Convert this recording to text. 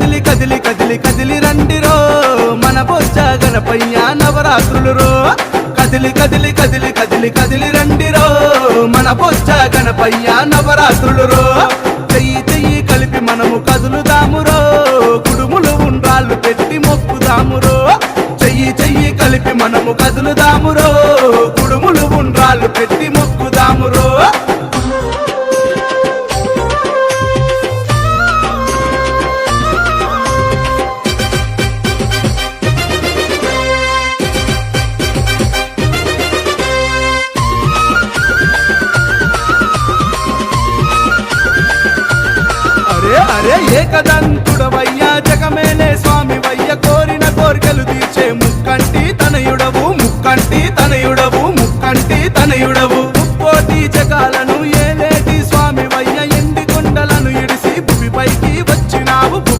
కదిలి కదిలి కదిలి కదిలి రండిరో మన బొజ్జ గణపయ్య నవరాత్రులు రో కదిలి కదిలి కదిలి కదిలి కదిలి రండిరో మన బొజ్జ గణపయ్య నవరాత్రులు రో చెయ్యి చెయ్యి కలిపి మనము కదులుదామురో కుడుములు ఉండ్రాళ్ళు పెట్టి మొక్కుదామురో చెయ్యి చెయ్యి కలిపి మనము కదులుదామురో కుడుములు ఉండ్రాళ్ళు పెట్టి